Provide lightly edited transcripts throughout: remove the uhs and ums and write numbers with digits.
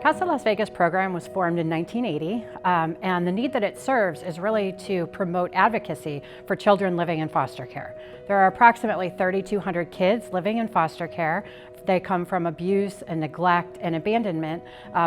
CASA Las Vegas program was formed in 1980, and the need that it serves is really to promote advocacy for children living in foster care. There are approximately 3,200 kids living in foster care. They come from abuse and neglect and abandonment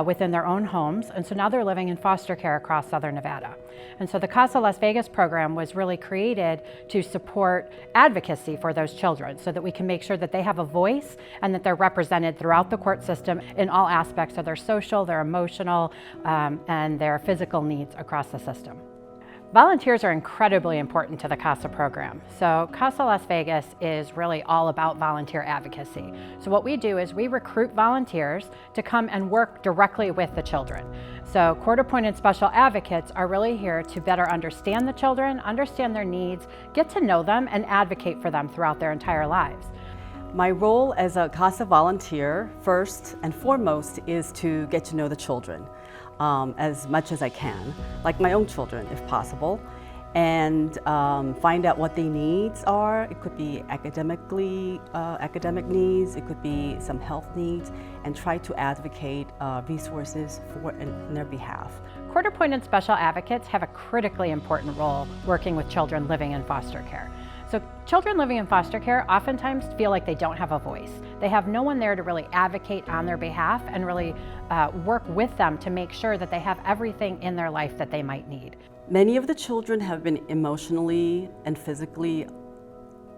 within their own homes, and so now they're living in foster care across Southern Nevada. And so the CASA Las Vegas program was really created to support advocacy for those children so that we can make sure that they have a voice and that they're represented throughout the court system in all aspects of their social, their emotional, and their physical needs across the system. Volunteers are incredibly important to the CASA program. So CASA Las Vegas is really all about volunteer advocacy. So what we do is we recruit volunteers to come and work directly with the children. So court-appointed special advocates are really here to better understand the children, understand their needs, get to know them, and advocate for them throughout their entire lives. My role as a CASA volunteer, first and foremost, is to get to know the children as much as I can, like my own children if possible, and find out what their needs are. It could be academic needs, it could be some health needs, and try to advocate resources in their behalf. Court-appointed special advocates have a critically important role working with children living in foster care. So children living in foster care oftentimes feel like they don't have a voice. They have no one there to really advocate on their behalf and really work with them to make sure that they have everything in their life that they might need. Many of the children have been emotionally and physically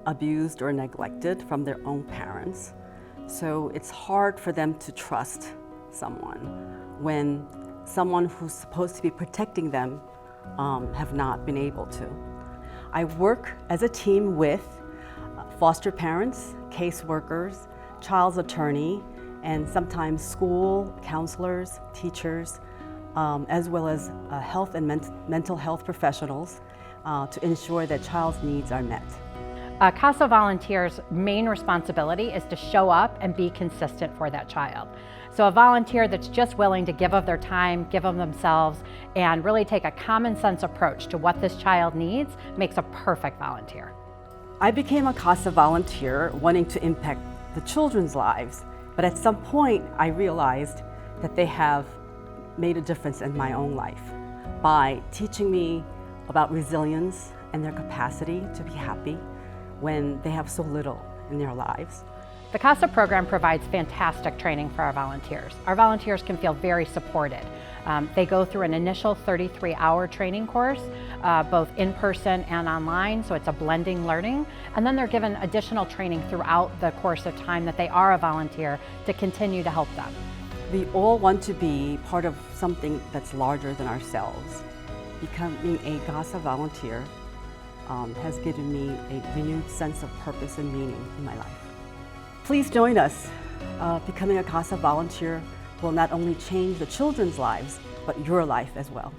abused or neglected from their own parents. So it's hard for them to trust someone when someone who's supposed to be protecting them have not been able to. I work as a team with foster parents, caseworkers, child's attorney, and sometimes school counselors, teachers, as well as health and mental health professionals to ensure that child's needs are met. CASA volunteers' main responsibility is to show up and be consistent for that child. So a volunteer that's just willing to give of their time, give of themselves, and really take a common sense approach to what this child needs makes a perfect volunteer. I became a CASA volunteer wanting to impact the children's lives, but at some point I realized that they have made a difference in my own life by teaching me about resilience and their capacity to be happy when they have so little in their lives. The CASA program provides fantastic training for our volunteers. Our volunteers can feel very supported. They go through an initial 33-hour training course, both in person and online, so it's a blending learning. And then they're given additional training throughout the course of time that they are a volunteer to continue to help them. We all want to be part of something that's larger than ourselves. Becoming a CASA volunteer has given me a renewed sense of purpose and meaning in my life. Please join us. Becoming a CASA volunteer will not only change the children's lives, but your life as well.